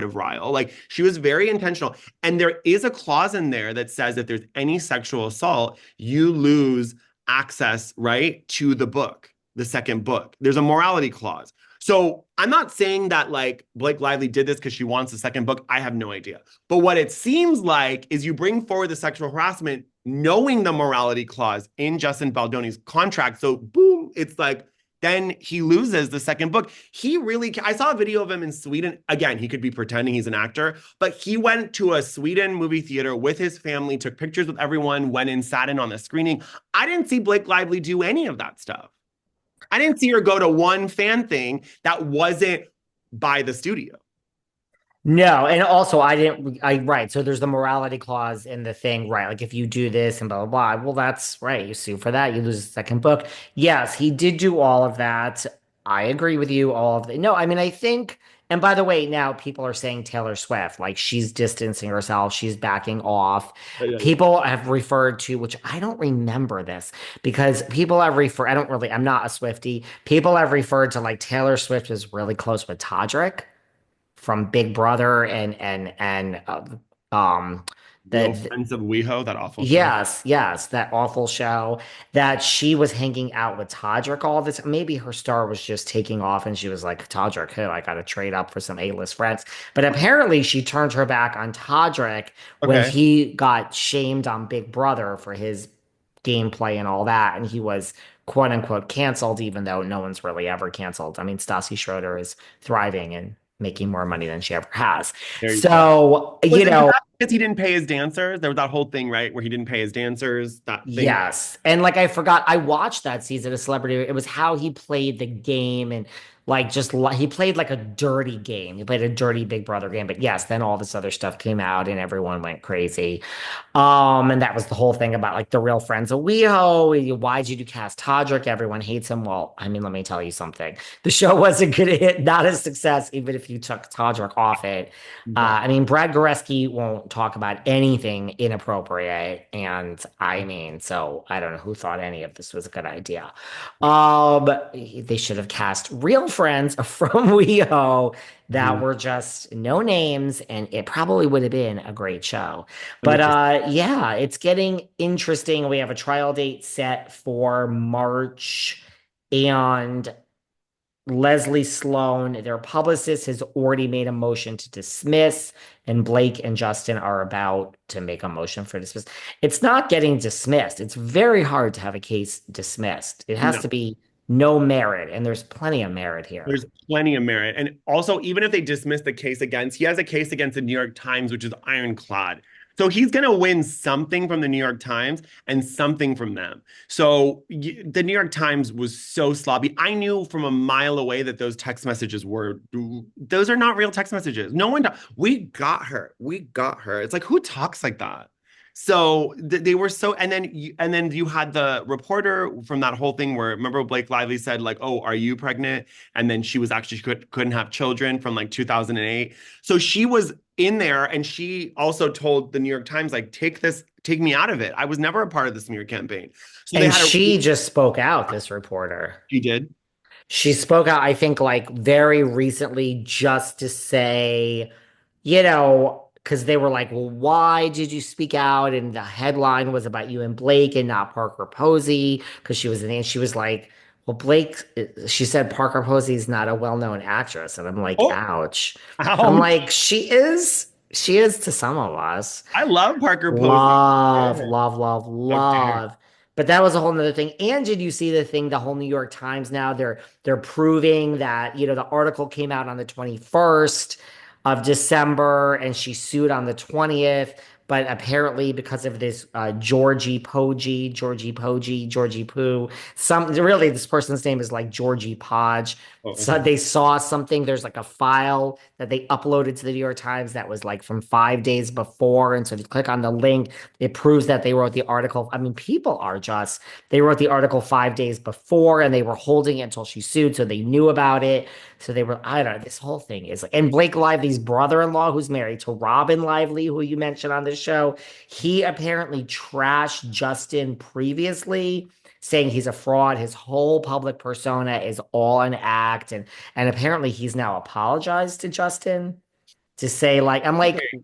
of Ryle. Like she was very intentional. And there is a clause in there that says if there's any sexual assault, you lose access, right, to the book, the second book. There's a morality clause. So I'm not saying that like Blake Lively did this because she wants the second book. I have no idea. But what it seems like is you bring forward the sexual harassment knowing the morality clause in Justin Baldoni's contract. So boom, it's like then he loses the second book. He really, I saw a video of him in Sweden. Again, he could be pretending he's an actor, but he went to a Sweden movie theater with his family, took pictures with everyone, went in, sat in on the screening. I didn't see Blake Lively do any of that stuff. I didn't see her go to one fan thing that wasn't by the studio. No, and also right. So there's the morality clause in the thing, right? Like if you do this and blah blah blah, well, that's right. You sue for that, you lose the second book. Yes, he did do all of that. I agree with you, all of the no, I mean, I think, and by the way, now people are saying Taylor Swift, like she's distancing herself, she's backing off. Yeah. People have referred to, which I don't remember this because people have referred, I don't really, I'm not a Swiftie. People have referred to like Taylor Swift is really close with Todrick from Big Brother and um Real the Friends of WeHo, that awful show. yes, that awful show that she was hanging out with Todrick all this. Maybe her star was just taking off and she was like, Todrick, hey, I got to trade up for some A-list friends. But apparently she turned her back on Todrick when Okay. he got shamed on Big Brother for his gameplay and all that. And he was quote unquote canceled, even though no one's really ever canceled. I mean, Stassi Schroeder is thriving and making more money than she ever has. There you go. So, Was it that because he didn't pay his dancers? There was that whole thing, right, where he didn't pay his dancers, that thing. yes. And like I forgot, I watched that season of Celebrity. It was how he played the game and like he played like a dirty game. He played a dirty Big Brother game. But yes, then all this other stuff came out and everyone went crazy. And that was the whole thing about like the real friends of WeHo. Why'd you do cast Todrick? Everyone hates him. Well, I mean, let me tell you something. The show wasn't gonna hit, not a success, even if you took Todrick off it. Right. I mean, Brad Goreski won't talk about anything inappropriate, and I mean, so I don't know who thought any of this was a good idea. They should have cast real friends from WeHo that Mhm. were just no names, and it probably would have been a great show. But 100%. yeah, it's getting interesting. We have a trial date set for March, and Leslie Sloan, their publicist, has already made a motion to dismiss, and Blake and Justin are about to make a motion for dismiss. It's not getting dismissed. It's very hard to have a case dismissed. It has No. to be no merit, and there's plenty of merit here. There's plenty of merit. And also, even if they dismiss the case against, he has a case against the New York Times, which is ironclad. So he's going to win something from the New York Times and something from them. So the New York Times was so sloppy. I knew from a mile away that those text messages were, those are not real text messages. No one, we got her. We got her. It's like, who talks like that? So they were so, and then you had the reporter from that whole thing where remember Blake Lively said like, "Oh, are you pregnant?" And then she was actually couldn't have children from like 2008. So she was in there, and she also told the New York Times like, take me out of it. I was never a part of the smear campaign. So they And had a she just spoke out, this reporter. she did. She spoke out, I think, like very recently, just to say, because they were like, well, why did you speak out? And the headline was about you and Blake and not Parker Posey, because she was she was like, well, Blake, she said Parker Posey is not a well-known actress. And I'm like, Oh, ouch. I'm ouch. like, she is. She is to some of us. I love Parker Posey. Love, Yeah. love, love, How dare. love. But that was a whole nother thing. And did you see the thing, the whole New York Times now, they're proving that, the article came out on the 21st of December and she sued on the 20th. But apparently, because of this Georgie Poo, really this person's name is like Georgie Podge. Oh, So they saw something. There's like a file that they uploaded to the New York Times that was like from 5 days before. And so if you click on the link, it proves that they wrote the article. I mean, people are just, they wrote the article 5 days before and they were holding it until she sued. So they knew about it. So they were, I don't know, this whole thing is like, and Blake Lively's brother-in-law, who's married to Robin Lively, who you mentioned on this show, he apparently trashed Justin previously, saying he's a fraud. His whole public persona is all an act. And apparently he's now apologized to Justin. to say like, I'm like, Okay.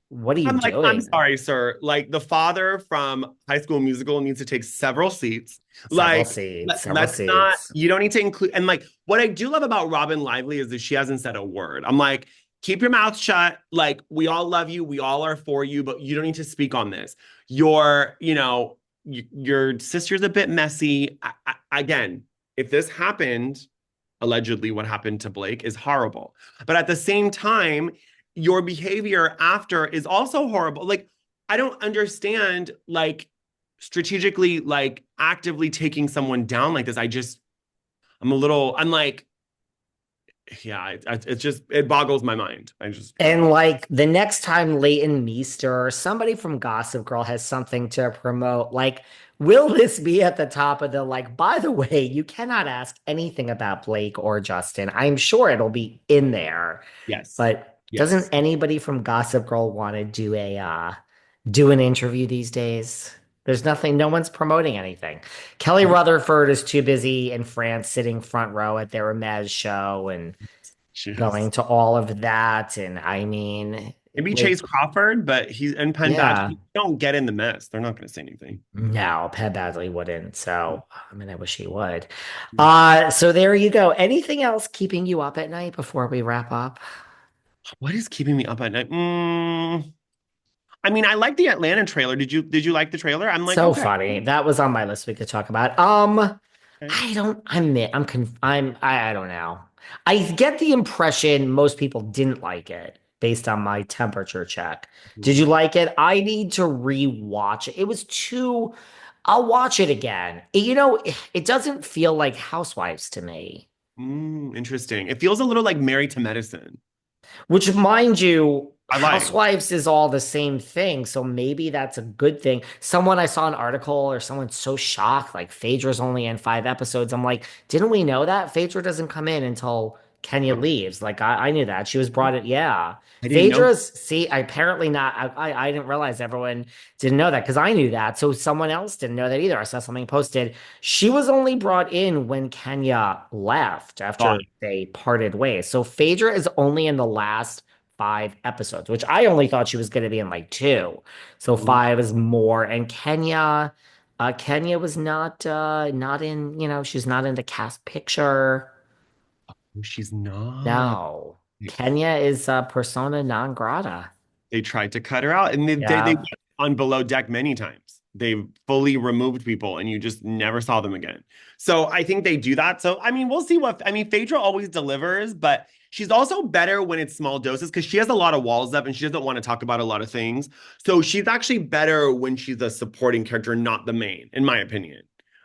what are you I'm like, I'm doing? sorry, sir. Like the father from High School Musical needs to take several seats. Several Like, seats, several let's not, seats. you don't need to include, and like what I do love about Robin Lively is that she hasn't said a word. I'm like, keep your mouth shut. Like, we all love you, we all are for you, but you don't need to speak on this. Your sister's a bit messy. Again, if this happened, allegedly what happened to Blake is horrible. But at the same time, your behavior after is also horrible. Like, I don't understand, like, strategically, like, actively taking someone down like this. I'm like, yeah, it's just, it boggles my mind. I just, And like the next time Leighton Meester or somebody from Gossip Girl has something to promote, like, will this be at the top of the like, by the way, you cannot ask anything about Blake or Justin. I'm sure it'll be in there. yes, But doesn't yes. anybody from Gossip Girl want to do an interview these days? There's nothing, no one's promoting anything. Kelly Rutherford is too busy in France sitting front row at their Hermes show and going Yes. to all of that. And I mean, Maybe like, Chase Crawford, but he's and Penn yeah, Badgley don't get in the mess. They're not going to say anything. no, Pat Badley wouldn't. So, I mean, I wish he would. Yeah. So there you go. Anything else keeping you up at night before we wrap up? What is keeping me up at night? I mean, I like the Atlanta trailer. Did you like the trailer? I'm like, So okay. funny. That was on my list we could talk about. Okay. I don't, I'm, conf I don't know. I get the impression most people didn't like it based on my temperature check. Did you like it? I need to rewatch it. It was too, I'll watch it again. It doesn't feel like Housewives to me. Interesting. It feels a little like Married to Medicine. Which, mind you, I like. Housewives is all the same thing. So maybe that's a good thing. Someone I saw an article or someone's so shocked, like Phaedra's only in 5 episodes. I'm like, didn't we know that? Phaedra doesn't come in until Kenya Oh, leaves. Like I knew that. She was brought in. Yeah. I didn't know. Phaedra's, see, apparently not. I didn't realize everyone didn't know that because I knew that. So someone else didn't know that either. I saw something posted. She was only brought in when Kenya left God. after they parted ways. So Phaedra is only in the last 5 episodes, which I only thought she was going to be in like two. So Ooh, five is more. And Kenya was not in, she's not in the cast picture. she's not. No. Kenya is persona non grata. They tried to cut her out, and they Yeah. went on Below Deck many times. They fully removed people, and you just never saw them again. So I think they do that. So I mean, we'll see what I mean. Phaedra always delivers, but she's also better when it's small doses because she has a lot of walls up, and she doesn't want to talk about a lot of things. So she's actually better when she's a supporting character, not the main, in my opinion.